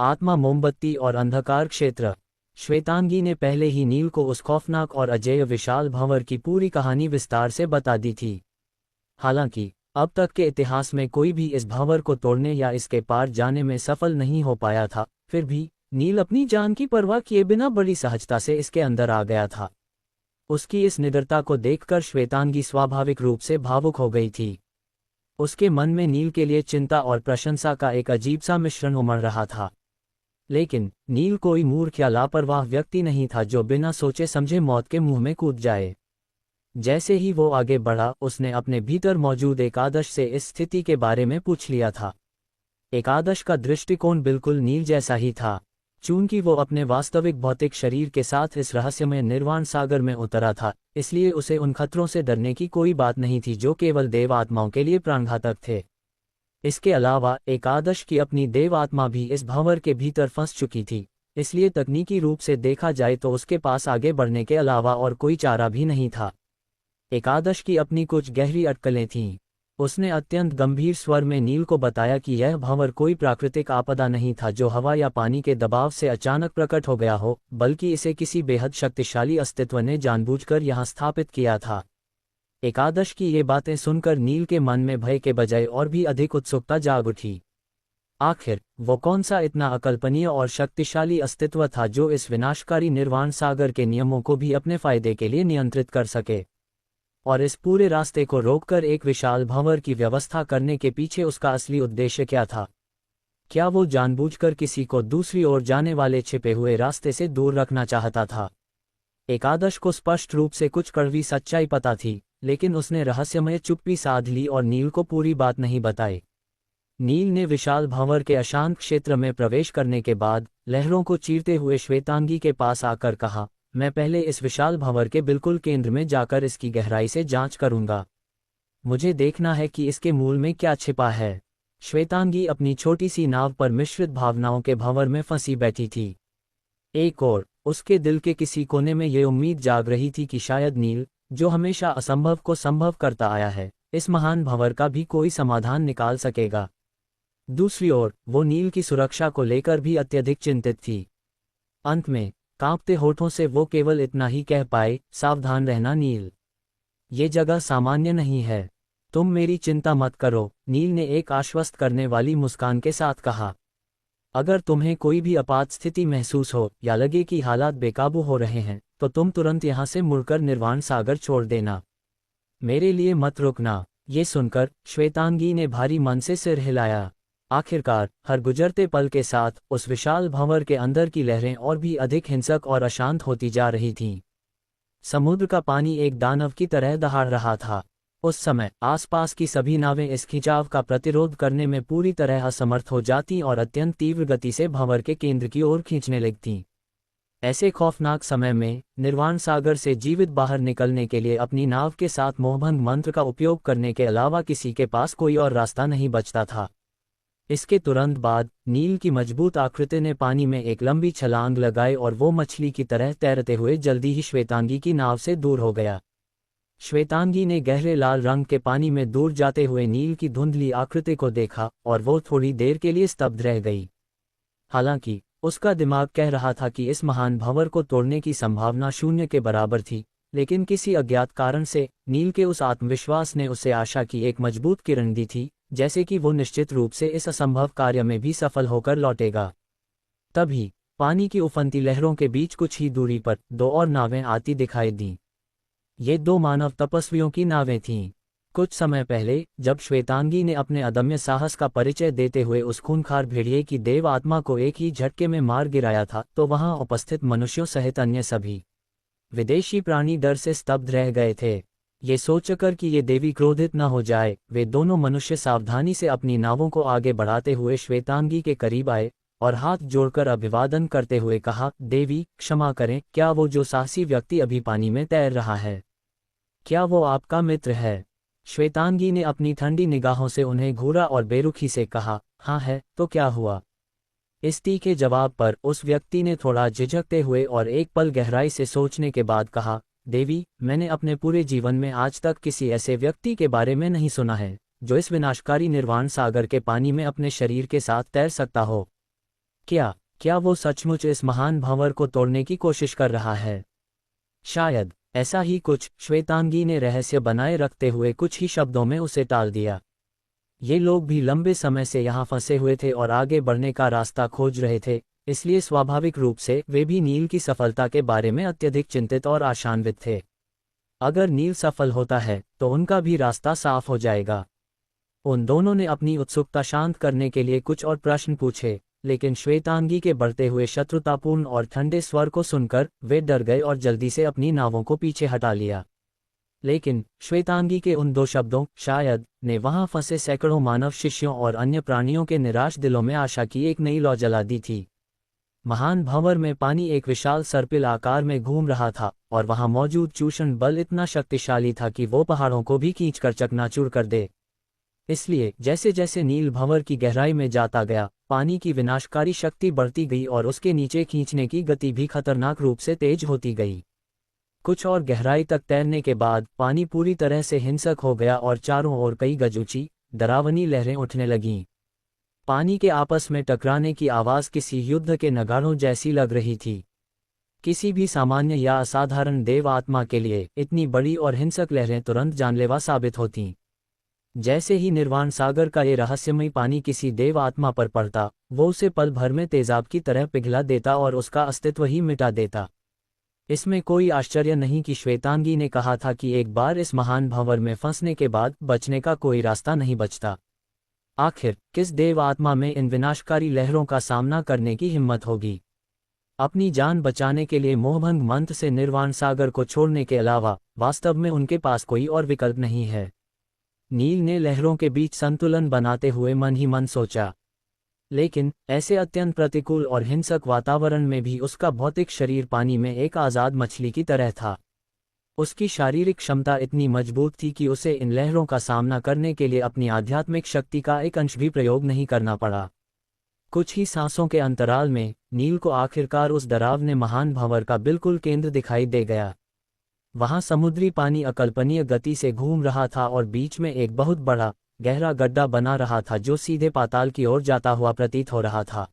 आत्मा, मोमबत्ती और अंधकार क्षेत्र। श्वेतांगी ने पहले ही नील को उस खौफनाक और अजेय विशाल भंवर की पूरी कहानी विस्तार से बता दी थी। हालांकि अब तक के इतिहास में कोई भी इस भंवर को तोड़ने या इसके पार जाने में सफल नहीं हो पाया था, फिर भी नील अपनी जान की परवाह किए बिना बड़ी सहजता से इसके अंदर आ गया था। उसकी इस निडरता को देखकर श्वेतांगी स्वाभाविक रूप से भावुक हो गई थी। उसके मन में नील के लिए चिंता और प्रशंसा का एक अजीब सा मिश्रण उमड़ रहा था। लेकिन नील कोई मूर्ख या लापरवाह व्यक्ति नहीं था जो बिना सोचे समझे मौत के मुंह में कूद जाए। जैसे ही वो आगे बढ़ा, उसने अपने भीतर मौजूद एकादश से इस स्थिति के बारे में पूछ लिया था। एकादश का दृष्टिकोण बिल्कुल नील जैसा ही था। चूंकि वो अपने वास्तविक भौतिक शरीर के साथ इस रहस्यमय निर्वाण सागर में उतरा था, इसलिए उसे उन खतरों से डरने की कोई बात नहीं थी जो केवल देव आत्माओं के लिए प्राणघातक थे। इसके अलावा एकादश की अपनी देव आत्मा भी इस भंवर के भीतर फंस चुकी थी, इसलिए तकनीकी रूप से देखा जाए तो उसके पास आगे बढ़ने के अलावा और कोई चारा भी नहीं था। एकादश की अपनी कुछ गहरी अटकलें थीं। उसने अत्यंत गंभीर स्वर में नील को बताया कि यह भंवर कोई प्राकृतिक आपदा नहीं था जो हवा या पानी के दबाव से अचानक प्रकट हो गया हो, बल्कि इसे किसी बेहद शक्तिशाली अस्तित्व ने जानबूझकर यहाँ स्थापित किया था। एकादश की ये बातें सुनकर नील के मन में भय के बजाय और भी अधिक उत्सुकता जाग उठी। आखिर वो कौन सा इतना अकल्पनीय और शक्तिशाली अस्तित्व था जो इस विनाशकारी निर्वाण सागर के नियमों को भी अपने फायदे के लिए नियंत्रित कर सके, और इस पूरे रास्ते को रोककर एक विशाल भंवर की व्यवस्था करने के पीछे उसका असली उद्देश्य क्या था? क्या वो जानबूझकर किसी को दूसरी ओर जाने वाले छिपे हुए रास्ते से दूर रखना चाहता था? एकादश को स्पष्ट रूप से कुछ कड़वी सच्चाई पता थी, लेकिन उसने रहस्यमय चुप्पी साध ली और नील को पूरी बात नहीं बताई। नील ने विशाल भंवर के अशांत क्षेत्र में प्रवेश करने के बाद लहरों को चीरते हुए श्वेतांगी के पास आकर कहा, मैं पहले इस विशाल भंवर के बिल्कुल केंद्र में जाकर इसकी गहराई से जांच करूंगा। मुझे देखना है कि इसके मूल में क्या छिपा है। श्वेतांगी अपनी छोटी सी नाव पर मिश्रित भावनाओं के भंवर में फंसी बैठी थी। एक और उसके दिल के किसी कोने में ये उम्मीद जाग रही थी कि शायद नील, जो हमेशा असंभव को संभव करता आया है, इस महान भंवर का भी कोई समाधान निकाल सकेगा। दूसरी ओर वो नील की सुरक्षा को लेकर भी अत्यधिक चिंतित थी। अंत में कांपते होठों से वो केवल इतना ही कह पाए, सावधान रहना नील, ये जगह सामान्य नहीं है। तुम मेरी चिंता मत करो, नील ने एक आश्वस्त करने वाली मुस्कान के साथ कहा। अगर तुम्हें कोई भी आपात स्थिति महसूस हो या लगे कि हालात बेकाबू हो रहे हैं, तो तुम तुरंत यहाँ से मुड़कर निर्वाण सागर छोड़ देना। मेरे लिए मत रुकना। ये सुनकर श्वेतांगी ने भारी मन से सिर हिलाया। आखिरकार हर गुजरते पल के साथ उस विशाल भंवर के अंदर की लहरें और भी अधिक हिंसक और अशांत होती जा रही थीं। समुद्र का पानी एक दानव की तरह दहाड़ रहा था। उस समय आसपास की सभी नावें इस खिंचाव का प्रतिरोध करने में पूरी तरह असमर्थ हो जाती और अत्यंत तीव्र गति से भंवर के केंद्र की ओर खींचने लगतीं। ऐसे खौफनाक समय में निर्वाण सागर से जीवित बाहर निकलने के लिए अपनी नाव के साथ मोहभंग मंत्र का उपयोग करने के अलावा किसी के पास कोई और रास्ता नहीं बचता था। इसके तुरंत बाद नील की मजबूत आकृति ने पानी में एक लंबी छलांग लगाई और वो मछली की तरह तैरते हुए जल्दी ही श्वेतांगी की नाव से दूर हो गया। श्वेतांगी ने गहरे लाल रंग के पानी में दूर जाते हुए नील की धुंधली आकृति को देखा और वो थोड़ी देर के लिए स्तब्ध रह गई। हालांकि उसका दिमाग कह रहा था कि इस महान भंवर को तोड़ने की संभावना शून्य के बराबर थी, लेकिन किसी अज्ञात कारण से नील के उस आत्मविश्वास ने उसे आशा की एक मजबूत किरण दी थी, जैसे कि वो निश्चित रूप से इस असंभव कार्य में भी सफल होकर लौटेगा। तभी पानी की उफनती लहरों के बीच कुछ ही दूरी पर दो और नावें आती दिखाई दीं। ये दो मानव तपस्वियों की नावें थीं। कुछ समय पहले जब श्वेतांगी ने अपने अदम्य साहस का परिचय देते हुए उस खूंखार भेड़िए की देव आत्मा को एक ही झटके में मार गिराया था, तो वहां उपस्थित मनुष्यों सहित अन्य सभी विदेशी प्राणी डर से स्तब्ध रह गए थे। ये सोचकर कि ये देवी क्रोधित न हो जाए, वे दोनों मनुष्य सावधानी से अपनी नावों को आगे बढ़ाते हुए श्वेतांगी के करीब आए और हाथ जोड़कर अभिवादन करते हुए कहा, देवी क्षमा करें, क्या वो जो साहसी व्यक्ति अभी पानी में तैर रहा है, क्या वो आपका मित्र है? श्वेतांगी ने अपनी ठंडी निगाहों से उन्हें घूरा और बेरुखी से कहा, हाँ है, तो क्या हुआ? इस तीखे जवाब पर उस व्यक्ति ने थोड़ा झिझकते हुए और एक पल गहराई से सोचने के बाद कहा, देवी, मैंने अपने पूरे जीवन में आज तक किसी ऐसे व्यक्ति के बारे में नहीं सुना है जो इस विनाशकारी निर्वाण सागर के पानी में अपने शरीर के साथ तैर सकता हो। क्या क्या वो सचमुच इस महान भंवर को तोड़ने की कोशिश कर रहा है? शायद ऐसा ही कुछ। श्वेतांगी ने रहस्य बनाए रखते हुए कुछ ही शब्दों में उसे टाल दिया। ये लोग भी लंबे समय से यहाँ फंसे हुए थे और आगे बढ़ने का रास्ता खोज रहे थे, इसलिए स्वाभाविक रूप से वे भी नील की सफलता के बारे में अत्यधिक चिंतित और आशान्वित थे। अगर नील सफल होता है तो उनका भी रास्ता साफ हो जाएगा। उन दोनों ने अपनी उत्सुकता शांत करने के लिए कुछ और प्रश्न पूछे, लेकिन श्वेतांगी के बढ़ते हुए शत्रुतापूर्ण और ठंडे स्वर को सुनकर वे डर गए और जल्दी से अपनी नावों को पीछे हटा लिया। लेकिन श्वेतांगी के उन दो शब्दों शायद ने वहां फंसे सैकड़ों मानव शिष्यों और अन्य प्राणियों के निराश दिलों में आशा की एक नई लौ जला दी थी। महान भंवर में पानी एक विशाल सर्पिल आकार में घूम रहा था और वहां मौजूद चूषण बल इतना शक्तिशाली था कि वो पहाड़ों को भी खींचकर चकनाचूर कर दे। इसलिए जैसे जैसे नील भंवर की गहराई में जाता गया, पानी की विनाशकारी शक्ति बढ़ती गई और उसके नीचे खींचने की गति भी खतरनाक रूप से तेज होती गई। कुछ और गहराई तक तैरने के बाद पानी पूरी तरह से हिंसक हो गया और चारों ओर कई गज ऊंची डरावनी लहरें उठने लगीं। पानी के आपस में टकराने की आवाज़ किसी युद्ध के नगाड़ों जैसी लग रही थी। किसी भी सामान्य या असाधारण देव आत्मा के लिए इतनी बड़ी और हिंसक लहरें तुरंत जानलेवा साबित होतीं। जैसे ही निर्वाण सागर का ये रहस्यमयी पानी किसी देव आत्मा पर पड़ता, वो उसे पल भर में तेजाब की तरह पिघला देता और उसका अस्तित्व ही मिटा देता। इसमें कोई आश्चर्य नहीं कि श्वेतांगी ने कहा था कि एक बार इस महान भंवर में फंसने के बाद बचने का कोई रास्ता नहीं बचता। आखिर किस देव आत्मा में इन विनाशकारी लहरों का सामना करने की हिम्मत होगी? अपनी जान बचाने के लिए मोहभंग मंत्र से निर्वाण सागर को छोड़ने के अलावा वास्तव में उनके पास कोई और विकल्प नहीं है। नील ने लहरों के बीच संतुलन बनाते हुए मन ही मन सोचा। लेकिन ऐसे अत्यंत प्रतिकूल और हिंसक वातावरण में भी उसका भौतिक शरीर पानी में एक आज़ाद मछली की तरह था। उसकी शारीरिक क्षमता इतनी मजबूत थी कि उसे इन लहरों का सामना करने के लिए अपनी आध्यात्मिक शक्ति का एक अंश भी प्रयोग नहीं करना पड़ा। कुछ ही सांसों के अंतराल में नील को आखिरकार उस डरावने महान भंवर का बिल्कुल केंद्र दिखाई दे गया। वहां समुद्री पानी अकल्पनीय गति से घूम रहा था और बीच में एक बहुत बड़ा गहरा गड्ढा बना रहा था जो सीधे पाताल की ओर जाता हुआ प्रतीत हो रहा था।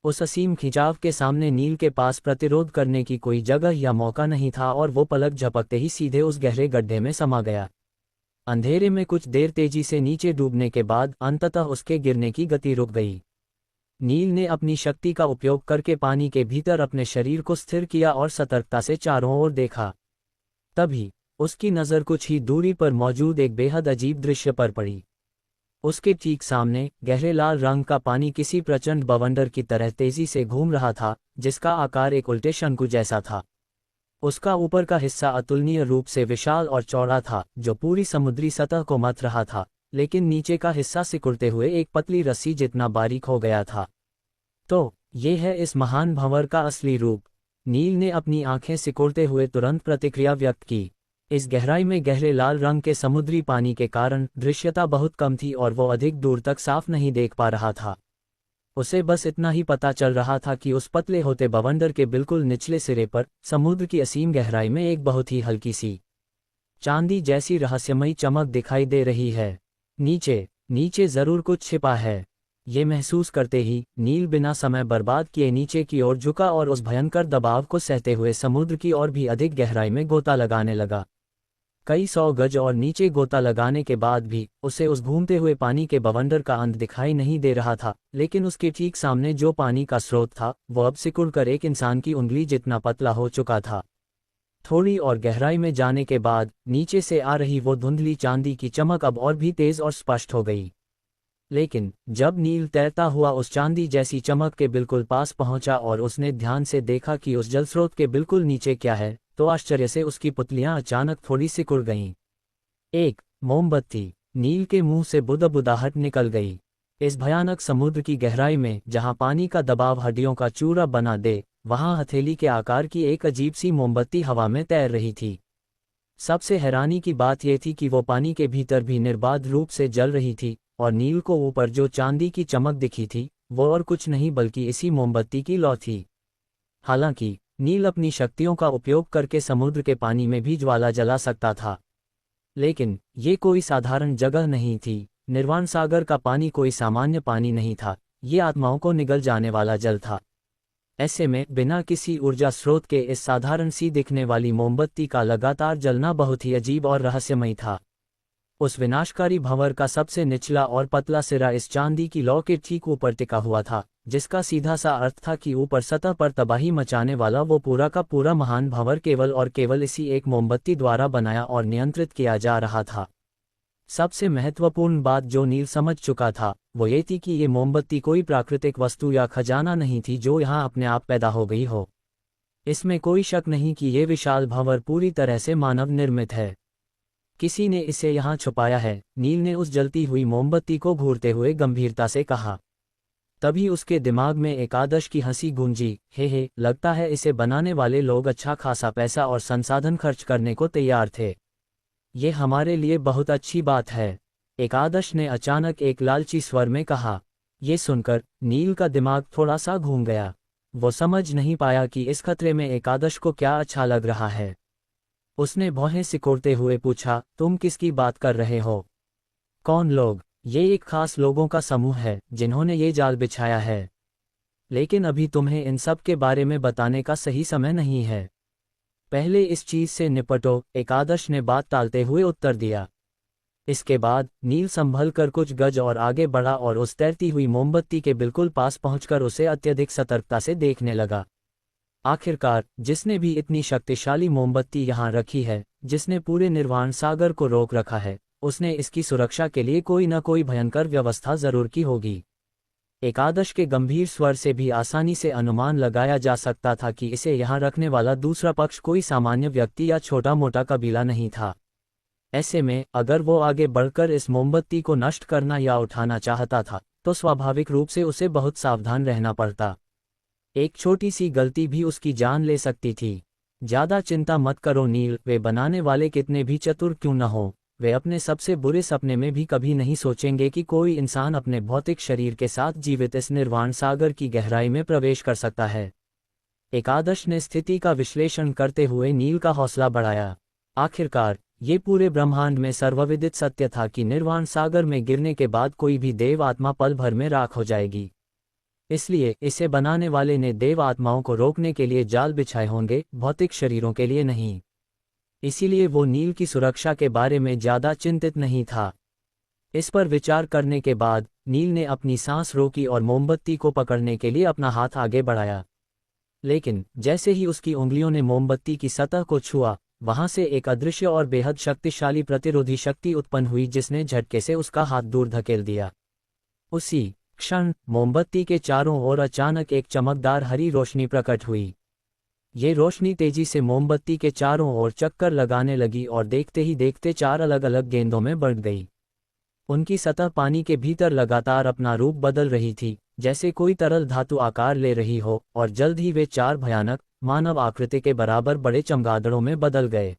उस असीम खिंचाव के सामने नील के पास प्रतिरोध करने की कोई जगह या मौका नहीं था और वो पलक झपकते ही सीधे उस गहरे गड्ढे में समा गया। अंधेरे में कुछ देर तेजी से नीचे डूबने के बाद अंततः उसके गिरने की गति रुक गई। नील ने अपनी शक्ति का उपयोग करके पानी के भीतर अपने शरीर को स्थिर किया और सतर्कता से चारों ओर देखा। तभी उसकी नज़र कुछ ही दूरी पर मौजूद एक बेहद अजीब दृश्य पर पड़ी। उसके ठीक सामने गहरे लाल रंग का पानी किसी प्रचंड बवंडर की तरह तेजी से घूम रहा था, जिसका आकार एक उल्टे शंकु जैसा था। उसका ऊपर का हिस्सा अतुलनीय रूप से विशाल और चौड़ा था, जो पूरी समुद्री सतह को मथ रहा था, लेकिन नीचे का हिस्सा सिकुड़ते हुए एक पतली रस्सी जितना बारीक हो गया था। तो ये है इस महान भंवर का असली रूप। नील ने अपनी आंखें सिकोड़ते हुए तुरंत प्रतिक्रिया व्यक्त की। इस गहराई में गहरे लाल रंग के समुद्री पानी के कारण दृश्यता बहुत कम थी और वो अधिक दूर तक साफ नहीं देख पा रहा था। उसे बस इतना ही पता चल रहा था कि उस पतले होते बवंडर के बिल्कुल निचले सिरे पर समुद्र की असीम गहराई में एक बहुत ही हल्की सी चांदी जैसी रहस्यमयी चमक दिखाई दे रही है। नीचे नीचे जरूर कुछ छिपा है। ये महसूस करते ही नील बिना समय बर्बाद किए नीचे की ओर झुका और उस भयंकर दबाव को सहते हुए समुद्र की ओर भी अधिक गहराई में गोता लगाने लगा। कई सौ गज और नीचे गोता लगाने के बाद भी उसे उस घूमते हुए पानी के बवंडर का अंत दिखाई नहीं दे रहा था, लेकिन उसके ठीक सामने जो पानी का स्रोत था वो अब सिकुड़कर एक इंसान की उंगली जितना पतला हो चुका था। थोड़ी और गहराई में जाने के बाद नीचे से आ रही वो धुंधली चांदी की चमक अब और भी तेज और स्पष्ट हो गई। लेकिन जब नील तैरता हुआ उस चांदी जैसी चमक के बिल्कुल पास पहुंचा और उसने ध्यान से देखा कि उस जलस्रोत के बिल्कुल नीचे क्या है, तो आश्चर्य से उसकी पुतलियां अचानक थोड़ी सिकुड़ गईं। एक मोमबत्ती। नील के मुंह से बुदबुदाहट निकल गई। इस भयानक समुद्र की गहराई में जहां पानी का दबाव हड्डियों का चूरा बना दे, वहां हथेली के आकार की एक अजीब सी मोमबत्ती हवा में तैर रही थी। सबसे हैरानी की बात यह थी कि वो पानी के भीतर भी निर्बाध रूप से जल रही थी और नील को ऊपर जो चांदी की चमक दिखी थी वो और कुछ नहीं बल्कि इसी मोमबत्ती की लौ थी। हालांकि नील अपनी शक्तियों का उपयोग करके समुद्र के पानी में भी ज्वाला जला सकता था, लेकिन ये कोई साधारण जगह नहीं थी। निर्वाण सागर का पानी कोई सामान्य पानी नहीं था। ये आत्माओं को निगल जाने वाला जल था। ऐसे में बिना किसी ऊर्जा स्रोत के इस साधारण सी दिखने वाली मोमबत्ती का लगातार जलना बहुत ही अजीब और रहस्यमयी था। उस विनाशकारी भंवर का सबसे निचला और पतला सिरा इस चांदी की लौ के ठीक ऊपर टिका हुआ था, जिसका सीधा सा अर्थ था कि ऊपर सतह पर तबाही मचाने वाला वो पूरा का पूरा महान भंवर केवल और केवल इसी एक मोमबत्ती द्वारा बनाया और नियंत्रित किया जा रहा था। सबसे महत्वपूर्ण बात जो नील समझ चुका था वो ये थी कि ये मोमबत्ती कोई प्राकृतिक वस्तु या खजाना नहीं थी जो यहाँ अपने आप पैदा हो गई हो। इसमें कोई शक नहीं कि ये विशाल भंवर पूरी तरह से मानव निर्मित है। किसी ने इसे यहाँ छुपाया है, नील ने उस जलती हुई मोमबत्ती को घूरते हुए गंभीरता से कहा। तभी उसके दिमाग में एक आदर्श की हंसी गूंजी। हे, लगता है इसे बनाने वाले लोग अच्छा खासा पैसा और संसाधन खर्च करने को तैयार थे। ये हमारे लिए बहुत अच्छी बात है, एक आदर्श ने अचानक एक लालची स्वर में कहा। ये सुनकर नील का दिमाग थोड़ा सा घूम गया। वो समझ नहीं पाया कि इस खतरे में एक आदर्श को क्या अच्छा लग रहा है। उसने भौहें सिकोड़ते हुए पूछा, तुम किसकी बात कर रहे हो? कौन लोग? ये एक खास लोगों का समूह है जिन्होंने ये जाल बिछाया है, लेकिन अभी तुम्हें इन सब के बारे में बताने का सही समय नहीं है। पहले इस चीज से निपटो, एक आदर्श ने बात टालते हुए उत्तर दिया। इसके बाद नील संभल कर कुछ गज और आगे बढ़ा और उस तैरती हुई मोमबत्ती के बिल्कुल पास पहुंचकर उसे अत्यधिक सतर्कता से देखने लगा। आखिरकार जिसने भी इतनी शक्तिशाली मोमबत्ती यहाँ रखी है, जिसने पूरे निर्वाण सागर को रोक रखा है, उसने इसकी सुरक्षा के लिए कोई न कोई भयंकर व्यवस्था जरूर की होगी। एक आदर्श के गंभीर स्वर से भी आसानी से अनुमान लगाया जा सकता था कि इसे यहाँ रखने वाला दूसरा पक्ष कोई सामान्य व्यक्ति या छोटा मोटा कबीला नहीं था। ऐसे में अगर वो आगे बढ़कर इस मोमबत्ती को नष्ट करना या उठाना चाहता था तो स्वाभाविक रूप से उसे बहुत सावधान रहना पड़ता। एक छोटी सी गलती भी उसकी जान ले सकती थी। ज्यादा चिंता मत करो नील, वे बनाने वाले कितने भी चतुर क्यों न हो, वे अपने सबसे बुरे सपने में भी कभी नहीं सोचेंगे कि कोई इंसान अपने भौतिक शरीर के साथ जीवित इस निर्वाण सागर की गहराई में प्रवेश कर सकता है। एक आदर्श ने स्थिति का विश्लेषण करते हुए नील का हौसला बढ़ाया। आखिरकार ये पूरे ब्रह्मांड में सर्वविदित सत्य था कि निर्वाण सागर में गिरने के बाद कोई भी देव आत्मा पल भर में राख हो जाएगी। इसलिए इसे बनाने वाले ने देव आत्माओं को रोकने के लिए जाल बिछाए होंगे, भौतिक शरीरों के लिए नहीं। इसीलिए वो नील की सुरक्षा के बारे में ज्यादा चिंतित नहीं था। इस पर विचार करने के बाद नील ने अपनी सांस रोकी और मोमबत्ती को पकड़ने के लिए अपना हाथ आगे बढ़ाया। लेकिन जैसे ही उसकी उंगलियों ने मोमबत्ती की सतह को छुआ, वहां से एक अदृश्य और बेहद शक्तिशाली प्रतिरोधी शक्ति उत्पन्न हुई जिसने झटके से उसका हाथ दूर धकेल दिया। उसी क्षण मोमबत्ती के चारों ओर अचानक एक चमकदार हरी रोशनी प्रकट हुई। ये रोशनी तेजी से मोमबत्ती के चारों ओर चक्कर लगाने लगी और देखते ही देखते 4 अलग अलग गेंदों में बढ़ गई। उनकी सतह पानी के भीतर लगातार अपना रूप बदल रही थी, जैसे कोई तरल धातु आकार ले रही हो, और जल्द ही वे 4 भयानक मानव आकृति के बराबर बड़े चमगादड़ों में बदल गए।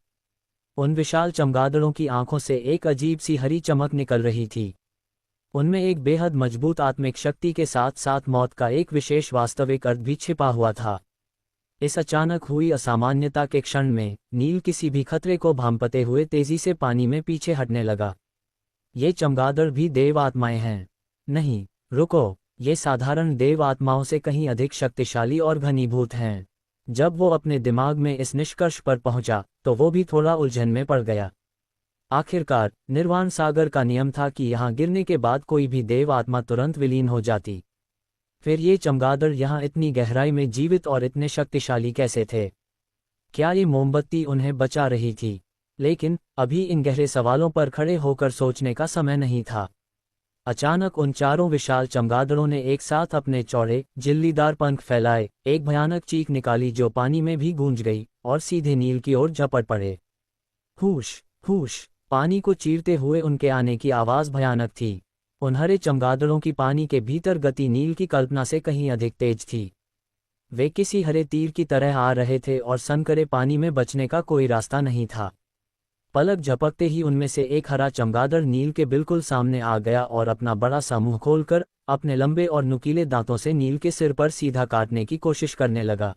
उन विशाल चमगादड़ों की आंखों से एक अजीब सी हरी चमक निकल रही थी। उनमें एक बेहद मजबूत आत्मिक शक्ति के साथ साथ मौत का एक विशेष वास्तविक अर्थ भी छिपा हुआ था। इस अचानक हुई असामान्यता के क्षण में नील किसी भी खतरे को भांपते हुए तेजी से पानी में पीछे हटने लगा। ये चमगादड़ भी देव आत्माएं हैं? नहीं, रुको, ये साधारण देव आत्माओं से कहीं अधिक शक्तिशाली और घनीभूत हैं। जब वो अपने दिमाग में इस निष्कर्ष पर पहुंचा तो वो भी थोड़ा उलझन में पड़ गया। आखिरकार निर्वाण सागर का नियम था कि यहाँ गिरने के बाद कोई भी देव आत्मा तुरंत विलीन हो जाती। फिर ये चमगादड़ यहाँ इतनी गहराई में जीवित और इतने शक्तिशाली कैसे थे? क्या ये मोमबत्ती उन्हें बचा रही थी? लेकिन अभी इन गहरे सवालों पर खड़े होकर सोचने का समय नहीं था। अचानक उन चारों विशाल चमगादड़ों ने एक साथ अपने चौड़े झिल्लीदार पंख फैलाए, एक भयानक चीख निकाली जो पानी में भी गूंज गई और सीधे नील की ओर झपट पड़े। हुश हुश! पानी को चीरते हुए उनके आने की आवाज भयानक थी। उन हरे चमगादड़ों की पानी के भीतर गति नील की कल्पना से कहीं अधिक तेज थी। वे किसी हरे तीर की तरह आ रहे थे और सनकरे पानी में बचने का कोई रास्ता नहीं था। पलक झपकते ही उनमें से एक हरा चमगादड़ नील के बिल्कुल सामने आ गया और अपना बड़ा सा मुंह खोलकर अपने लंबे और नुकीले दांतों से नील के सिर पर सीधा काटने की कोशिश करने लगा।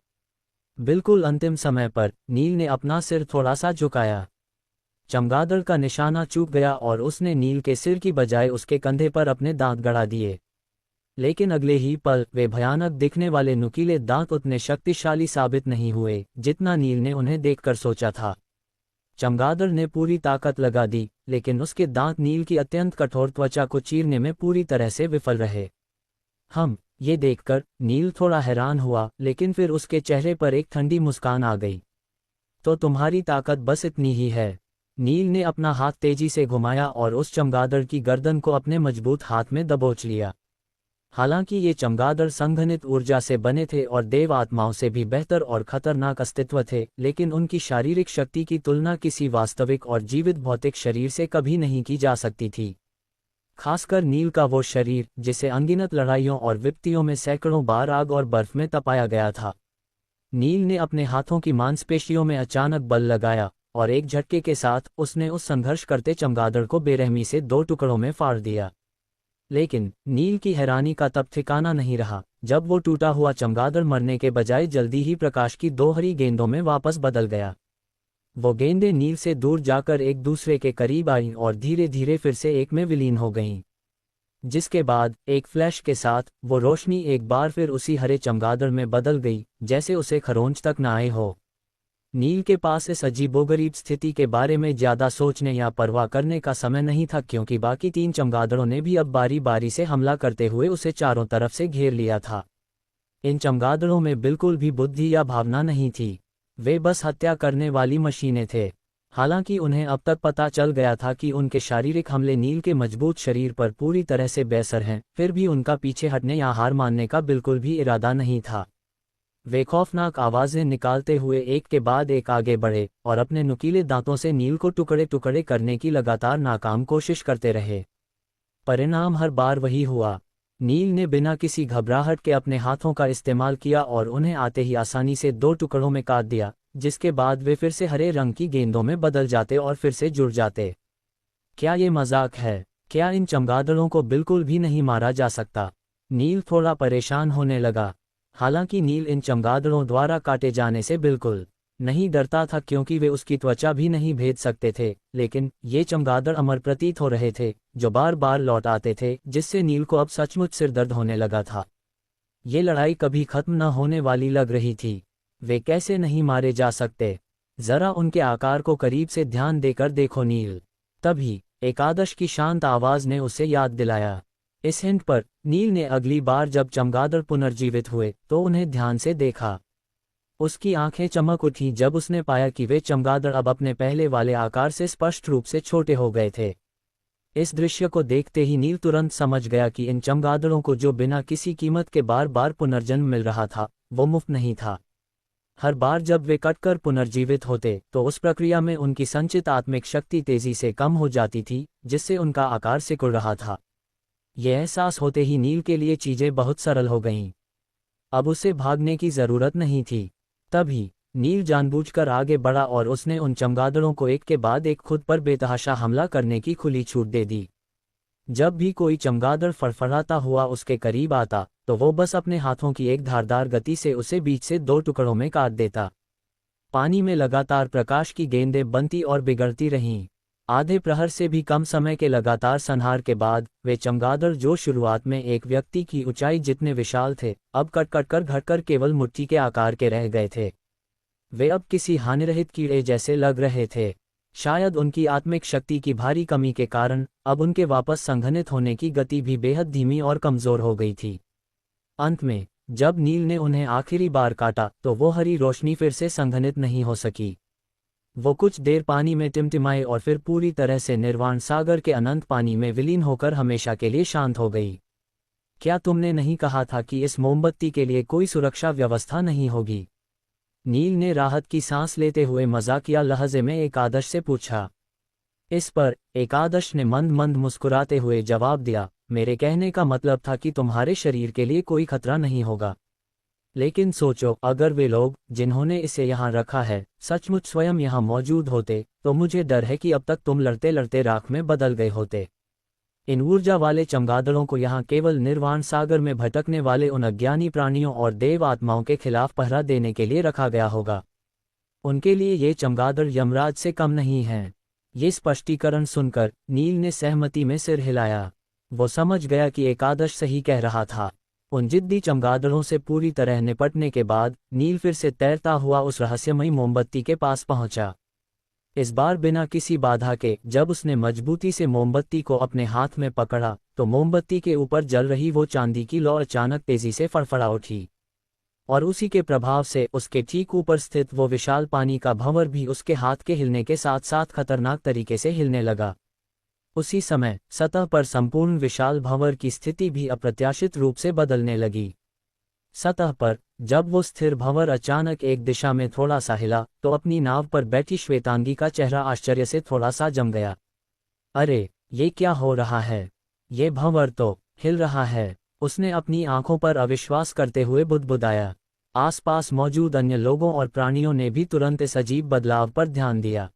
बिल्कुल अंतिम समय पर नील ने अपना सिर थोड़ा सा झुकाया। चमगादड़ का निशाना चूक गया और उसने नील के सिर की बजाय उसके कंधे पर अपने दांत गड़ा दिए। लेकिन अगले ही पल वे भयानक दिखने वाले नुकीले दांत उतने शक्तिशाली साबित नहीं हुए जितना नील ने उन्हें देखकर सोचा था। चमगादड़ ने पूरी ताकत लगा दी, लेकिन उसके दांत नील की अत्यंत कठोर त्वचा को चीरने में पूरी तरह से विफल रहे। ये देखकर नील थोड़ा हैरान हुआ, लेकिन फिर उसके चेहरे पर एक ठंडी मुस्कान आ गई। तो तुम्हारी ताकत बस इतनी ही है? नील ने अपना हाथ तेजी से घुमाया और उस चमगादड़ की गर्दन को अपने मजबूत हाथ में दबोच लिया। हालांकि ये चमगादड़ संघनित ऊर्जा से बने थे और देव आत्माओं से भी बेहतर और खतरनाक अस्तित्व थे, लेकिन उनकी शारीरिक शक्ति की तुलना किसी वास्तविक और जीवित भौतिक शरीर से कभी नहीं की जा सकती थी। खासकर नील का वो शरीर जिसे अनगिनत लड़ाइयों और विपत्तियों में सैकड़ों बार आग और बर्फ में तपाया गया था। नील ने अपने हाथों की मांसपेशियों में अचानक बल लगाया और एक झटके के साथ उसने उस संघर्ष करते चमगादड़ को बेरहमी से 2 टुकड़ों में फाड़ दिया। लेकिन नील की हैरानी का तब ठिकाना नहीं रहा जब वो टूटा हुआ चमगादड़ मरने के बजाय जल्दी ही प्रकाश की 2 हरी गेंदों में वापस बदल गया। वो गेंदें नील से दूर जाकर एक दूसरे के करीब आईं और धीरे धीरे फिर से एक में विलीन हो गईं। जिसके बाद एक फ्लैश के साथ वो रोशनी एक बार फिर उसी हरे चमगादड़ में बदल गई जैसे उसे खरोंच तक न आए हो। नील के पास इस अजीबोगरीब स्थिति के बारे में ज्यादा सोचने या परवाह करने का समय नहीं था, क्योंकि बाकी 3 चमगादड़ों ने भी अब बारी बारी से हमला करते हुए उसे चारों तरफ से घेर लिया था। इन चमगादड़ों में बिल्कुल भी बुद्धि या भावना नहीं थी, वे बस हत्या करने वाली मशीनें थे। हालांकि उन्हें अब तक पता चल गया था कि उनके शारीरिक हमले नील के मजबूत शरीर पर पूरी तरह से बेअसर हैं, फिर भी उनका पीछे हटने या हार मानने का बिल्कुल भी इरादा नहीं था। वे खौफनाक आवाजें निकालते हुए एक के बाद एक आगे बढ़े और अपने नुकीले दांतों से नील को टुकड़े टुकड़े करने की लगातार नाकाम कोशिश करते रहे। परिणाम हर बार वही हुआ। नील ने बिना किसी घबराहट के अपने हाथों का इस्तेमाल किया और उन्हें आते ही आसानी से 2 टुकड़ों में काट दिया, जिसके बाद वे फिर से हरे रंग की गेंदों में बदल जाते और फिर से जुड़ जाते। क्या ये मजाक है? क्या इन चमगादड़ों को बिल्कुल भी नहीं मारा जा सकता? नील थोड़ा परेशान होने लगा। हालांकि नील इन चमगादड़ों द्वारा काटे जाने से बिल्कुल नहीं डरता था, क्योंकि वे उसकी त्वचा भी नहीं भेद सकते थे, लेकिन ये चमगादड़ अमर प्रतीत हो रहे थे जो बार बार लौट आते थे, जिससे नील को अब सचमुच सिरदर्द होने लगा था। ये लड़ाई कभी खत्म न होने वाली लग रही थी। वे कैसे नहीं मारे जा सकते? जरा उनके आकार को करीब से ध्यान देकर देखो नील। तभी एकादश की शांत आवाज ने उसे याद दिलाया। इस हिंट पर नील ने अगली बार जब चमगादड़ पुनर्जीवित हुए तो उन्हें ध्यान से देखा। उसकी आंखें चमक उठी जब उसने पाया कि वे चमगादड़ अब अपने पहले वाले आकार से स्पष्ट रूप से छोटे हो गए थे। इस दृश्य को देखते ही नील तुरंत समझ गया कि इन चमगादड़ों को जो बिना किसी कीमत के बार बार पुनर्जन्म मिल रहा था वो मुफ्त नहीं था। हर बार जब वे कटकर पुनर्जीवित होते तो उस प्रक्रिया में उनकी संचित आत्मिक शक्ति तेजी से कम हो जाती थी, जिससे उनका आकार सिकुड़ रहा था। यह एहसास होते ही नील के लिए चीजें बहुत सरल हो गईं। अब उसे भागने की जरूरत नहीं थी। तभी नील जानबूझकर आगे बढ़ा और उसने उन चमगादड़ों को एक के बाद एक खुद पर बेतहाशा हमला करने की खुली छूट दे दी। जब भी कोई चमगादड़ फड़फड़ाता हुआ उसके करीब आता तो वो बस अपने हाथों की एक धारदार गति से उसे बीच से 2 टुकड़ों में काट देता। पानी में लगातार प्रकाश की गेंदें बनती और बिगड़ती रहीं। आधे प्रहर से भी कम समय के लगातार संहार के बाद वे चमगादड़, जो शुरुआत में एक व्यक्ति की ऊंचाई जितने विशाल थे, अब कट कट कर घटकर केवल मुट्ठी के आकार के रह गए थे। वे अब किसी हानिरहित कीड़े जैसे लग रहे थे। शायद उनकी आत्मिक शक्ति की भारी कमी के कारण अब उनके वापस संघनित होने की गति भी बेहद धीमी और कमजोर हो गई थी। अंत में जब नील ने उन्हें आखिरी बार काटा तो वो हरी रोशनी फिर से संघनित नहीं हो सकी। वो कुछ देर पानी में टिमटिमाए और फिर पूरी तरह से निर्वाण सागर के अनंत पानी में विलीन होकर हमेशा के लिए शांत हो गई। क्या तुमने नहीं कहा था कि इस मोमबत्ती के लिए कोई सुरक्षा व्यवस्था नहीं होगी? नील ने राहत की सांस लेते हुए मजाकिया लहजे में एकादश से पूछा। इस पर एकादश ने मंद मंद मुस्कुराते हुए जवाब दिया, मेरे कहने का मतलब था कि तुम्हारे शरीर के लिए कोई खतरा नहीं होगा। लेकिन सोचो, अगर वे लोग जिन्होंने इसे यहाँ रखा है सचमुच स्वयं यहाँ मौजूद होते तो मुझे डर है कि अब तक तुम लड़ते लड़ते राख में बदल गए होते। इन ऊर्जा वाले चमगादड़ों को यहाँ केवल निर्वाण सागर में भटकने वाले उन अज्ञानी प्राणियों और देव आत्माओं के खिलाफ पहरा देने के लिए रखा गया होगा। उनके लिए ये चमगादड़ यमराज से कम नहीं हैं। ये स्पष्टीकरण सुनकर नील ने सहमति में सिर हिलाया। वो समझ गया कि एकादश सही कह रहा था। उन जिद्दी चमगादड़ों से पूरी तरह निपटने के बाद नील फिर से तैरता हुआ उस रहस्यमयी मोमबत्ती के पास पहुंचा। इस बार बिना किसी बाधा के जब उसने मजबूती से मोमबत्ती को अपने हाथ में पकड़ा तो मोमबत्ती के ऊपर जल रही वो चांदी की लौ अचानक तेजी से फड़फड़ा उठी, और उसी के प्रभाव से उसके ठीक ऊपर स्थित वो विशाल पानी का भंवर भी उसके हाथ के हिलने के साथ साथ खतरनाक तरीके से हिलने लगा। उसी समय सतह पर संपूर्ण विशाल भंवर की स्थिति भी अप्रत्याशित रूप से बदलने लगी। सतह पर जब वो स्थिर भंवर अचानक एक दिशा में थोड़ा सा हिला तो अपनी नाव पर बैठी श्वेतांगी का चेहरा आश्चर्य से थोड़ा सा जम गया। अरे, ये क्या हो रहा है? ये भंवर तो हिल रहा है। उसने अपनी आंखों पर अविश्वास करते हुए बुदबुदाया। आसपास मौजूद अन्य लोगों और प्राणियों ने भी तुरंत इस अजीब बदलाव पर ध्यान दिया।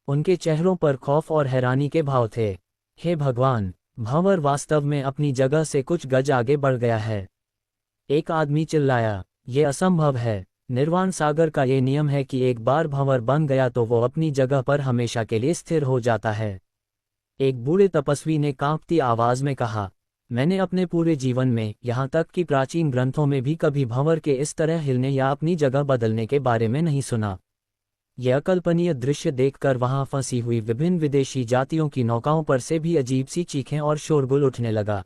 उनके चेहरों पर खौफ और हैरानी के भाव थे। हे भगवान, भंवर वास्तव में अपनी जगह से कुछ गज आगे बढ़ गया है। एक आदमी चिल्लाया, ये असंभव है। निर्वाण सागर का ये नियम है कि एक बार भंवर बन गया तो वो अपनी जगह पर हमेशा के लिए स्थिर हो जाता है। एक बूढ़े तपस्वी ने कांपती आवाज में कहा, मैंने अपने पूरे जीवन में, यहाँ तक कि प्राचीन ग्रंथों में भी कभी भंवर के इस तरह हिलने या अपनी जगह बदलने के बारे में नहीं सुना। यह अकल्पनीय दृश्य देखकर वहां फंसी हुई विभिन्न विदेशी जातियों की नौकाओं पर से भी अजीब सी चीखें और शोरगुल उठने लगा।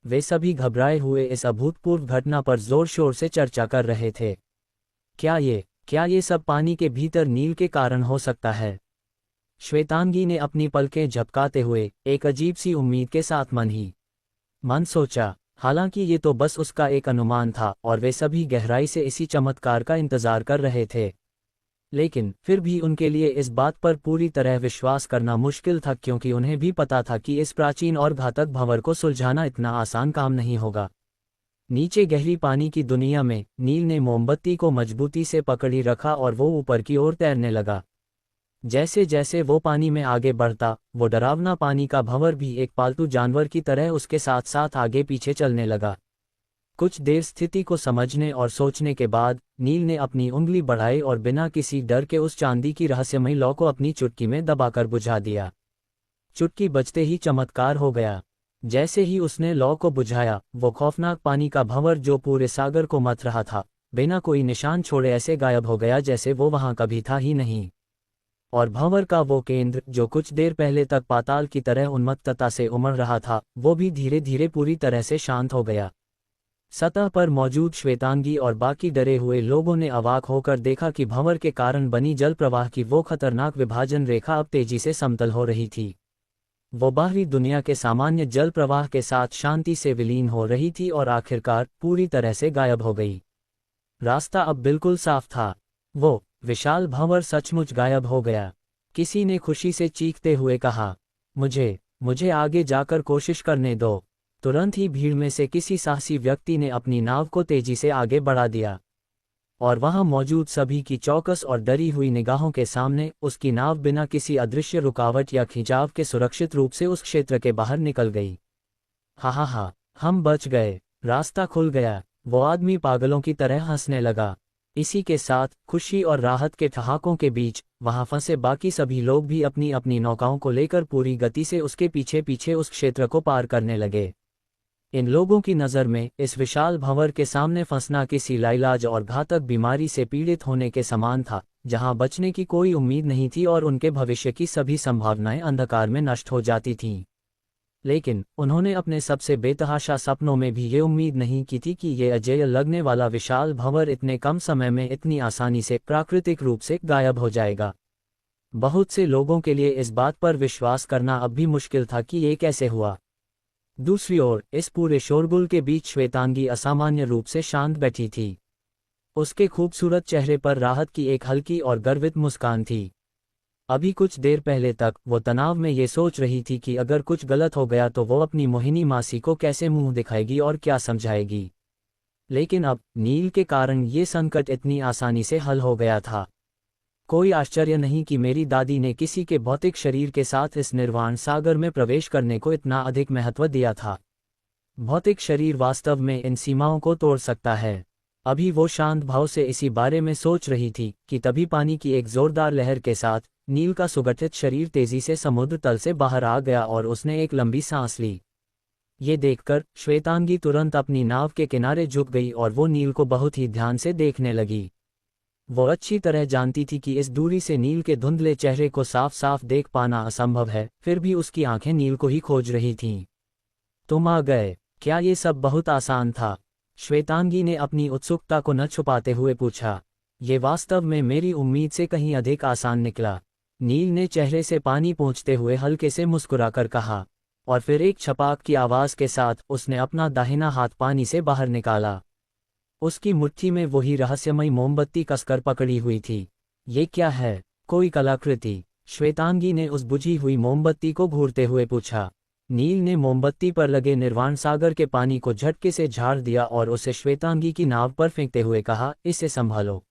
वे सभी घबराए हुए इस अभूतपूर्व घटना पर जोर शोर से चर्चा कर रहे थे। क्या ये सब पानी के भीतर नील के कारण हो सकता है? श्वेतांगी ने अपनी पलकें झपकाते हुए एक अजीब सी उम्मीद के साथ मन सोचा। हालांकि ये तो बस उसका एक अनुमान था और वे सभी गहराई से इसी चमत्कार का इंतजार कर रहे थे, लेकिन फिर भी उनके लिए इस बात पर पूरी तरह विश्वास करना मुश्किल था, क्योंकि उन्हें भी पता था कि इस प्राचीन और घातक भंवर को सुलझाना इतना आसान काम नहीं होगा। नीचे गहरी पानी की दुनिया में नील ने मोमबत्ती को मजबूती से पकड़ी रखा और वो ऊपर की ओर तैरने लगा। जैसे जैसे वो पानी में आगे बढ़ता, वो डरावना पानी का भंवर भी एक पालतू जानवर की तरह उसके साथ साथ आगे पीछे चलने लगा। कुछ देर स्थिति को समझने और सोचने के बाद नील ने अपनी उंगली बढ़ाई और बिना किसी डर के उस चांदी की रहस्यमयी लौ को अपनी चुटकी में दबाकर बुझा दिया। चुटकी बजते ही चमत्कार हो गया। जैसे ही उसने लौ को बुझाया, वो खौफनाक पानी का भंवर जो पूरे सागर को मथ रहा था, बिना कोई निशान छोड़े ऐसे गायब हो गया जैसे वो वहां कभी था ही नहीं। और भंवर का वो केंद्र जो कुछ देर पहले तक पाताल की तरह उन्मत्तता से उमड़ रहा था, वो भी धीरे धीरे पूरी तरह से शांत हो गया। सतह पर मौजूद श्वेतांगी और बाकी डरे हुए लोगों ने अवाक होकर देखा कि भंवर के कारण बनी जल प्रवाह की वो खतरनाक विभाजन रेखा अब तेजी से समतल हो रही थी। वो बाहरी दुनिया के सामान्य जल प्रवाह के साथ शांति से विलीन हो रही थी और आखिरकार पूरी तरह से गायब हो गई। रास्ता अब बिल्कुल साफ था। वो विशाल भंवर सचमुच गायब हो गया। किसी ने खुशी से चीखते हुए कहा, मुझे आगे जाकर कोशिश करने दो। तुरंत ही भीड़ में से किसी साहसी व्यक्ति ने अपनी नाव को तेजी से आगे बढ़ा दिया, और वहां मौजूद सभी की चौकस और डरी हुई निगाहों के सामने उसकी नाव बिना किसी अदृश्य रुकावट या खिंचाव के सुरक्षित रूप से उस क्षेत्र के बाहर निकल गई। हा, हम बच गए, रास्ता खुल गया। वो आदमी पागलों की तरह हंसने लगा। इसी के साथ खुशी और राहत के ठहाकों के बीच वहां फंसे बाकी सभी लोग भी अपनी अपनी नौकाओं को लेकर पूरी गति से उसके पीछे पीछे उस क्षेत्र को पार करने लगे। इन लोगों की नज़र में इस विशाल भंवर के सामने फंसना किसी लाइलाज और घातक बीमारी से पीड़ित होने के समान था, जहां बचने की कोई उम्मीद नहीं थी और उनके भविष्य की सभी संभावनाएं अंधकार में नष्ट हो जाती थीं। लेकिन उन्होंने अपने सबसे बेतहाशा सपनों में भी ये उम्मीद नहीं की थी कि ये अजेय लगने वाला विशाल भंवर इतने कम समय में इतनी आसानी से प्राकृतिक रूप से गायब हो जाएगा। बहुत से लोगों के लिए इस बात पर विश्वास करना अब भी मुश्किल था कि ये कैसे हुआ। दूसरी ओर इस पूरे शोरगुल के बीच श्वेतांगी असामान्य रूप से शांत बैठी थी। उसके खूबसूरत चेहरे पर राहत की एक हल्की और गर्वित मुस्कान थी। अभी कुछ देर पहले तक वो तनाव में ये सोच रही थी कि अगर कुछ गलत हो गया तो वो अपनी मोहिनी मासी को कैसे मुंह दिखाएगी और क्या समझाएगी। लेकिन अब नील के कारण ये संकट इतनी आसानी से हल हो गया था। कोई आश्चर्य नहीं कि मेरी दादी ने किसी के भौतिक शरीर के साथ इस निर्वाण सागर में प्रवेश करने को इतना अधिक महत्व दिया था। भौतिक शरीर वास्तव में इन सीमाओं को तोड़ सकता है। अभी वो शांत भाव से इसी बारे में सोच रही थी कि तभी पानी की एक जोरदार लहर के साथ नील का सुगठित शरीर तेजी से समुद्र तल से बाहर आ गया और उसने एक लंबी सांस ली। ये देखकर श्वेतांगी तुरंत अपनी नाव के किनारे झुक गई और वो नील को बहुत ही ध्यान से देखने लगी। वो अच्छी तरह जानती थी कि इस दूरी से नील के धुंधले चेहरे को साफ साफ देख पाना असंभव है, फिर भी उसकी आंखें नील को ही खोज रही थीं। तुम आ गए, क्या ये सब बहुत आसान था? श्वेतांगी ने अपनी उत्सुकता को न छुपाते हुए पूछा। ये वास्तव में मेरी उम्मीद से कहीं अधिक आसान निकला, नील ने चेहरे से पानी पोंछते हुए हल्के से मुस्कुराकर कहा, और फिर एक छपाक की आवाज के साथ उसने अपना दाहिना हाथ पानी से बाहर निकाला। उसकी मुट्ठी में वही रहस्यमयी मोमबत्ती कसकर पकड़ी हुई थी। ये क्या है, कोई कलाकृति? श्वेतांगी ने उस बुझी हुई मोमबत्ती को घूरते हुए पूछा। नील ने मोमबत्ती पर लगे निर्वाण सागर के पानी को झटके से झाड़ दिया और उसे श्वेतांगी की नाव पर फेंकते हुए कहा, इसे संभालो।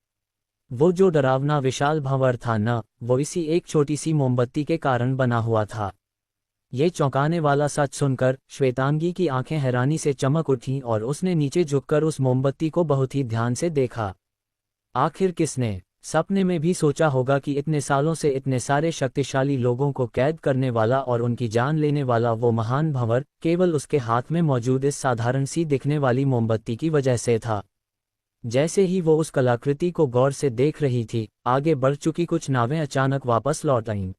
वो जो डरावना विशाल भंवर था न, वो इसी एक छोटी सी मोमबत्ती के कारण बना हुआ था। ये चौंकाने वाला सच सुनकर श्वेतांगी की आंखें हैरानी से चमक उठीं और उसने नीचे झुककर उस मोमबत्ती को बहुत ही ध्यान से देखा। आखिर किसने सपने में भी सोचा होगा कि इतने सालों से इतने सारे शक्तिशाली लोगों को कैद करने वाला और उनकी जान लेने वाला वो महान भंवर केवल उसके हाथ में मौजूद इस साधारण सी दिखने वाली मोमबत्ती की वजह से था। जैसे ही वो उस कलाकृति को गौर से देख रही थी, आगे बढ़ चुकी कुछ नावें अचानक वापस लौट आईं।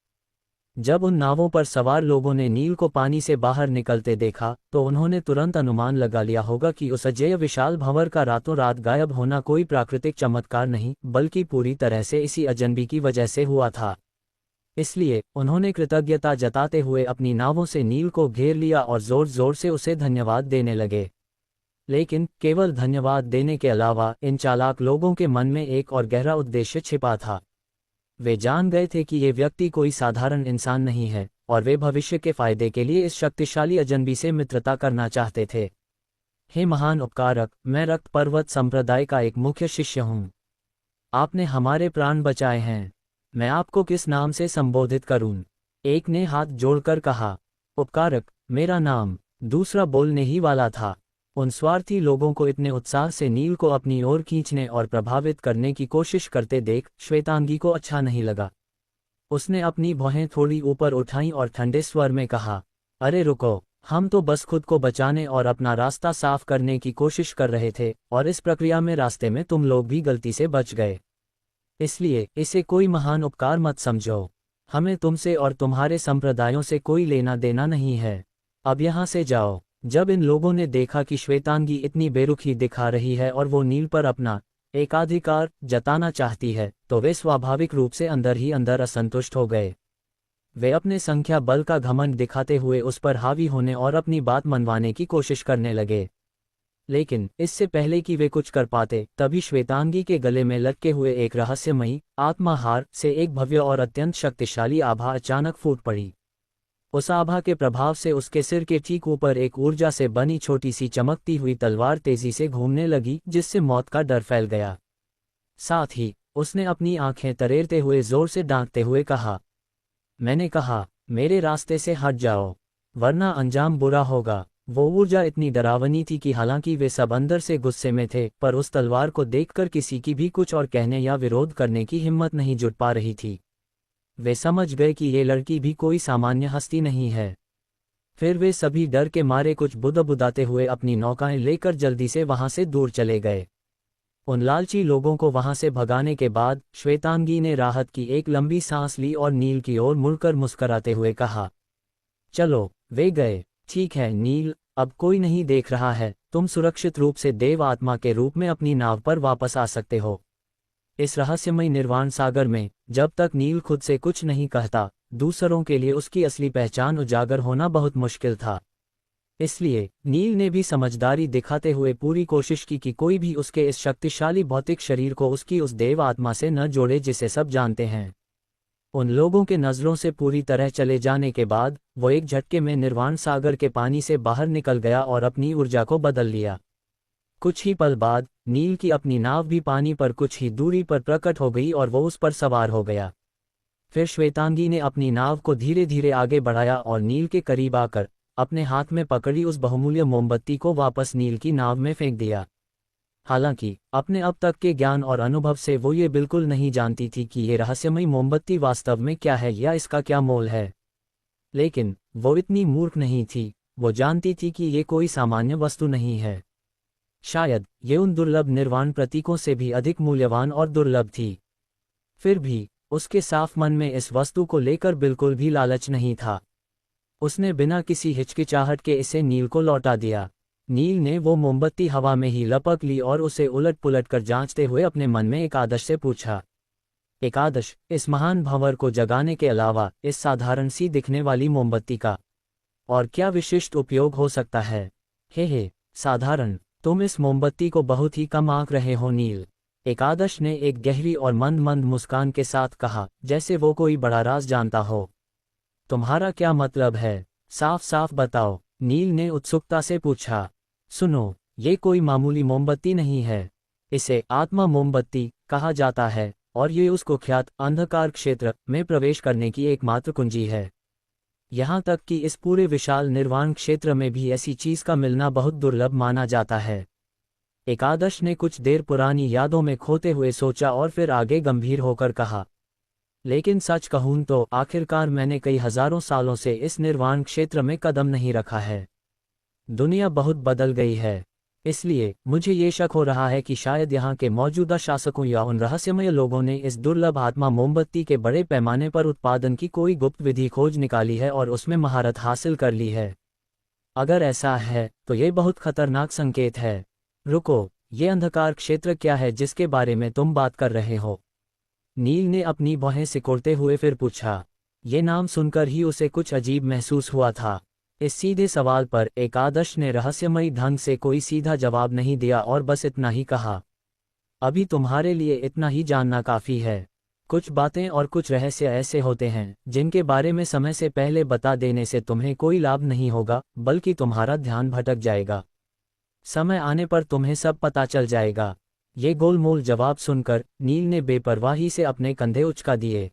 जब उन नावों पर सवार लोगों ने नील को पानी से बाहर निकलते देखा तो उन्होंने तुरंत अनुमान लगा लिया होगा कि उस अजेय विशाल भंवर का रातों रात गायब होना कोई प्राकृतिक चमत्कार नहीं, बल्कि पूरी तरह से इसी अजनबी की वजह से हुआ था। इसलिए उन्होंने कृतज्ञता जताते हुए अपनी नावों से नील को घेर लिया और जोर जोर से उसे धन्यवाद देने लगे। लेकिन केवल धन्यवाद देने के अलावा इन चालाक लोगों के मन में एक और गहरा उद्देश्य छिपा था। वे जान गए थे कि ये व्यक्ति कोई साधारण इंसान नहीं है और वे भविष्य के फायदे के लिए इस शक्तिशाली अजनबी से मित्रता करना चाहते थे। हे महान उपकारक, मैं रक्त पर्वत संप्रदाय का एक मुख्य शिष्य हूँ। आपने हमारे प्राण बचाए हैं। मैं आपको किस नाम से संबोधित करूं? एक ने हाथ जोड़कर कहा। उपकारक, मेरा नाम। दूसरा बोलने ही वाला था। उन स्वार्थी लोगों को इतने उत्साह से नील को अपनी ओर खींचने और प्रभावित करने की कोशिश करते देख श्वेतांगी को अच्छा नहीं लगा। उसने अपनी भौहें थोड़ी ऊपर उठाईं और ठंडे स्वर में कहा, अरे रुको, हम तो बस खुद को बचाने और अपना रास्ता साफ करने की कोशिश कर रहे थे और इस प्रक्रिया में रास्ते में तुम लोग भी गलती से बच गए। इसलिए इसे कोई महान उपकार मत समझो। हमें तुमसे और तुम्हारे संप्रदायों से कोई लेना देना नहीं है। अब यहाँ से जाओ। जब इन लोगों ने देखा कि श्वेतांगी इतनी बेरुखी दिखा रही है और वो नील पर अपना एकाधिकार जताना चाहती है, तो वे स्वाभाविक रूप से अंदर ही अंदर असंतुष्ट हो गए। वे अपने संख्या बल का घमंड दिखाते हुए उस पर हावी होने और अपनी बात मनवाने की कोशिश करने लगे। लेकिन इससे पहले कि वे कुछ कर पाते, तभी श्वेतांगी के गले में लटके हुए एक रहस्यमयी आत्माहार से एक भव्य और अत्यंत शक्तिशाली आभा अचानक फूट पड़ी। उस आभा के प्रभाव से उसके सिर के ठीक ऊपर एक ऊर्जा से बनी छोटी सी चमकती हुई तलवार तेजी से घूमने लगी, जिससे मौत का डर फैल गया। साथ ही उसने अपनी आंखें तरेरते हुए जोर से डांटते हुए कहा, मैंने कहा, मेरे रास्ते से हट जाओ, वरना अंजाम बुरा होगा। वो ऊर्जा इतनी डरावनी थी कि हालांकि वे सब अंदर से गुस्से में थे, पर उस तलवार को देखकर किसी की भी कुछ और कहने या विरोध करने की हिम्मत नहीं जुट पा रही थी। वे समझ गए कि ये लड़की भी कोई सामान्य हस्ती नहीं है। फिर वे सभी डर के मारे कुछ बुदबुदाते हुए अपनी नौकाएं लेकर जल्दी से वहां से दूर चले गए। उन लालची लोगों को वहां से भगाने के बाद श्वेतांगी ने राहत की एक लंबी सांस ली और नील की ओर मुड़कर मुस्कुराते हुए कहा, चलो, वे गए। ठीक है नील, अब कोई नहीं देख रहा है, तुम सुरक्षित रूप से देव आत्मा के रूप में अपनी नाव पर वापस आ सकते हो। इस रहस्यमय निर्वाण सागर में जब तक नील खुद से कुछ नहीं कहता, दूसरों के लिए उसकी असली पहचान उजागर होना बहुत मुश्किल था। इसलिए नील ने भी समझदारी दिखाते हुए पूरी कोशिश की कि कोई भी उसके इस शक्तिशाली भौतिक शरीर को उसकी उस देव आत्मा से न जोड़े जिसे सब जानते हैं। उन लोगों के नज़रों से पूरी तरह चले जाने के बाद वो एक झटके में निर्वाण सागर के पानी से बाहर निकल गया और अपनी ऊर्जा को बदल लिया। कुछ ही पल बाद नील की अपनी नाव भी पानी पर कुछ ही दूरी पर प्रकट हो गई और वो उस पर सवार हो गया। फिर श्वेतांगी ने अपनी नाव को धीरे धीरे आगे बढ़ाया और नील के करीब आकर अपने हाथ में पकड़ी उस बहुमूल्य मोमबत्ती को वापस नील की नाव में फेंक दिया। हालांकि अपने अब तक के ज्ञान और अनुभव से वो ये बिल्कुल नहीं जानती थी कि ये रहस्यमयी मोमबत्ती वास्तव में क्या है या इसका क्या मोल है। लेकिन वो इतनी मूर्ख नहीं थी। वो जानती थी कि ये कोई सामान्य वस्तु नहीं है। शायद ये उन दुर्लभ निर्वाण प्रतीकों से भी अधिक मूल्यवान और दुर्लभ थी। फिर भी उसके साफ मन में इस वस्तु को लेकर बिल्कुल भी लालच नहीं था। उसने बिना किसी हिचकिचाहट के इसे नील को लौटा दिया। नील ने वो मोमबत्ती हवा में ही लपक ली और उसे उलट पुलट कर जांचते हुए अपने मन में एकादश से पूछा, एकादश, इस महान भंवर को जगाने के अलावा इस साधारण सी दिखने वाली मोमबत्ती का और क्या विशिष्ट उपयोग हो सकता है? हे, साधारण, तुम इस मोमबत्ती को बहुत ही कम आंक रहे हो नील। एकादश ने एक गहरी और मंद मंद मुस्कान के साथ कहा, जैसे वो कोई बड़ा राज जानता हो। तुम्हारा क्या मतलब है? साफ साफ बताओ, नील ने उत्सुकता से पूछा। सुनो, ये कोई मामूली मोमबत्ती नहीं है। इसे आत्मा मोमबत्ती कहा जाता है और ये उस कुख्यात अंधकार क्षेत्र में प्रवेश करने की एकमात्र कुंजी है। यहाँ तक कि इस पूरे विशाल निर्वाण क्षेत्र में भी ऐसी चीज का मिलना बहुत दुर्लभ माना जाता है। एकादश ने कुछ देर पुरानी यादों में खोते हुए सोचा और फिर आगे गंभीर होकर कहा, लेकिन सच कहूं तो आखिरकार मैंने कई हजारों सालों से इस निर्वाण क्षेत्र में कदम नहीं रखा है। दुनिया बहुत बदल गई है, इसलिए मुझे ये शक हो रहा है कि शायद यहाँ के मौजूदा शासकों या उन रहस्यमय लोगों ने इस दुर्लभ आत्मा मोमबत्ती के बड़े पैमाने पर उत्पादन की कोई गुप्त विधि खोज निकाली है और उसमें महारत हासिल कर ली है। अगर ऐसा है तो ये बहुत खतरनाक संकेत है। रुको, ये अंधकार क्षेत्र क्या है जिसके बारे में तुम बात कर रहे हो? नील ने अपनी भौहें सिकोड़ते हुए फिर पूछा। ये नाम सुनकर ही उसे कुछ अजीब महसूस हुआ था। इस सीधे सवाल पर एकादश ने रहस्यमयी ढंग से कोई सीधा जवाब नहीं दिया और बस इतना ही कहा, अभी तुम्हारे लिए इतना ही जानना काफ़ी है। कुछ बातें और कुछ रहस्य ऐसे होते हैं जिनके बारे में समय से पहले बता देने से तुम्हें कोई लाभ नहीं होगा, बल्कि तुम्हारा ध्यान भटक जाएगा। समय आने पर तुम्हें सब पता चल जाएगा। ये गोलमोल जवाब सुनकर नील ने बेपरवाही से अपने कंधे उचका दिए।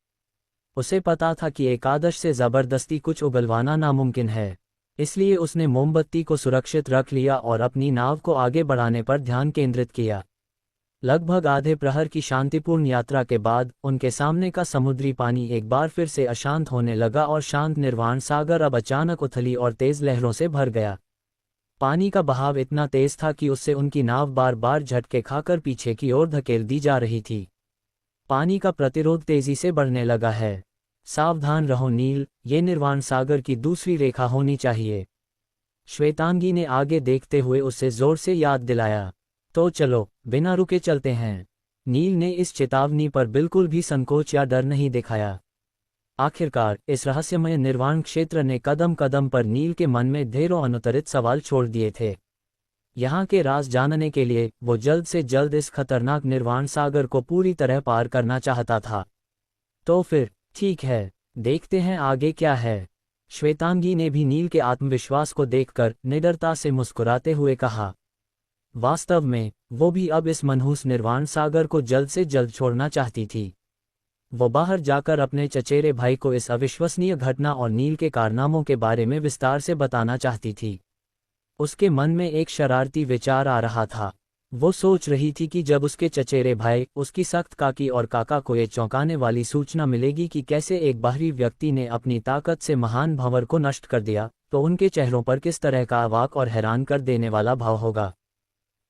उसे पता था कि एकादश से ज़बरदस्ती कुछ उगलवाना नामुमकिन है, इसलिए उसने मोमबत्ती को सुरक्षित रख लिया और अपनी नाव को आगे बढ़ाने पर ध्यान केंद्रित किया। लगभग आधे प्रहर की शांतिपूर्ण यात्रा के बाद उनके सामने का समुद्री पानी एक बार फिर से अशांत होने लगा और शांत निर्वाण सागर अब अचानक उथली और तेज लहरों से भर गया। पानी का बहाव इतना तेज था कि उससे उनकी नाव बार बार झटके खाकर पीछे की ओर धकेल दी जा रही थी। पानी का प्रतिरोध तेजी से बढ़ने लगा है। सावधान रहो नील, ये निर्वाण सागर की दूसरी रेखा होनी चाहिए। श्वेतांगी ने आगे देखते हुए उसे जोर से याद दिलाया। तो चलो, बिना रुके चलते हैं। नील ने इस चेतावनी पर बिल्कुल भी संकोच या डर नहीं दिखाया। आखिरकार इस रहस्यमय निर्वाण क्षेत्र ने कदम कदम पर नील के मन में ढेरों अनुत्तरित सवाल छोड़ दिए थे। यहाँ के राज जानने के लिए वो जल्द से जल्द इस खतरनाक निर्वाण सागर को पूरी तरह पार करना चाहता था। तो फिर ठीक है, देखते हैं आगे क्या है। श्वेतांगी ने भी नील के आत्मविश्वास को देखकर निडरता से मुस्कुराते हुए कहा। वास्तव में वो भी अब इस मनहूस निर्वाण सागर को जल्द से जल्द छोड़ना चाहती थी। वो बाहर जाकर अपने चचेरे भाई को इस अविश्वसनीय घटना और नील के कारनामों के बारे में विस्तार से बताना चाहती थी। उसके मन में एक शरारती विचार आ रहा था। वो सोच रही थी कि जब उसके चचेरे भाई, उसकी सख्त काकी और काका को ये चौंकाने वाली सूचना मिलेगी कि कैसे एक बाहरी व्यक्ति ने अपनी ताकत से महान भंवर को नष्ट कर दिया, तो उनके चेहरों पर किस तरह का अवाक और हैरान कर देने वाला भाव होगा।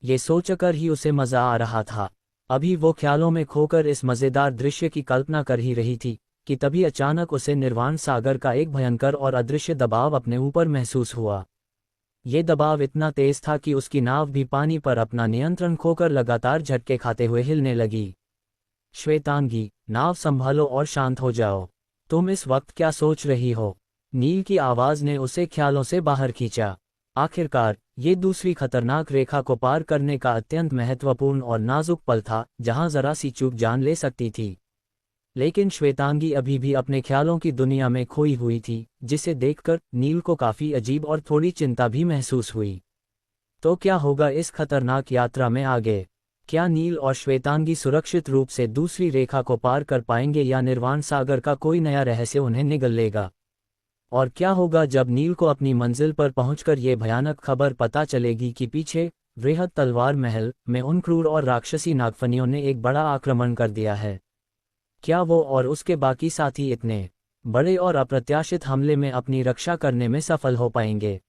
ये सोचकर ही उसे मजा आ रहा था। अभी वो ख्यालों में खोकर इस मज़ेदार दृश्य की कल्पना कर ही रही थी कि तभी अचानक उसे निर्वाण सागर का एक भयंकर और अदृश्य दबाव अपने ऊपर महसूस हुआ। ये दबाव इतना तेज था कि उसकी नाव भी पानी पर अपना नियंत्रण खोकर लगातार झटके खाते हुए हिलने लगी। श्वेतांगी, नाव संभालो और शांत हो जाओ। तुम इस वक्त क्या सोच रही हो? नील की आवाज ने उसे ख्यालों से बाहर खींचा। आखिरकार ये दूसरी खतरनाक रेखा को पार करने का अत्यंत महत्वपूर्ण और नाजुक पल था, जहां जरा सी चूक जान ले सकती थी। लेकिन श्वेतांगी अभी भी अपने ख्यालों की दुनिया में खोई हुई थी, जिसे देखकर नील को काफी अजीब और थोड़ी चिंता भी महसूस हुई। तो क्या होगा इस खतरनाक यात्रा में आगे? क्या नील और श्वेतांगी सुरक्षित रूप से दूसरी रेखा को पार कर पाएंगे या निर्वाण सागर का कोई नया रहस्य उन्हें निगल लेगा? और क्या होगा जब नील को अपनी मंजिल पर पहुंचकर ये भयानक खबर पता चलेगी कि पीछे वृहद तलवार महल में उन क्रूर और राक्षसी नागफनियों ने एक बड़ा आक्रमण कर दिया है? क्या वो और उसके बाकी साथी इतने बड़े और अप्रत्याशित हमले में अपनी रक्षा करने में सफल हो पाएंगे?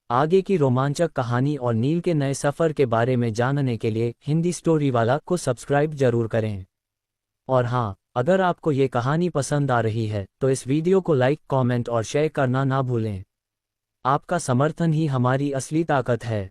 आगे की रोमांचक कहानी और नील के नए सफ़र के बारे में जानने के लिए हिंदी स्टोरी वाला को सब्सक्राइब जरूर करें। और हाँ, अगर आपको ये कहानी पसंद आ रही है तो इस वीडियो को लाइक, कमेंट और शेयर करना ना भूलें। आपका समर्थन ही हमारी असली ताकत है।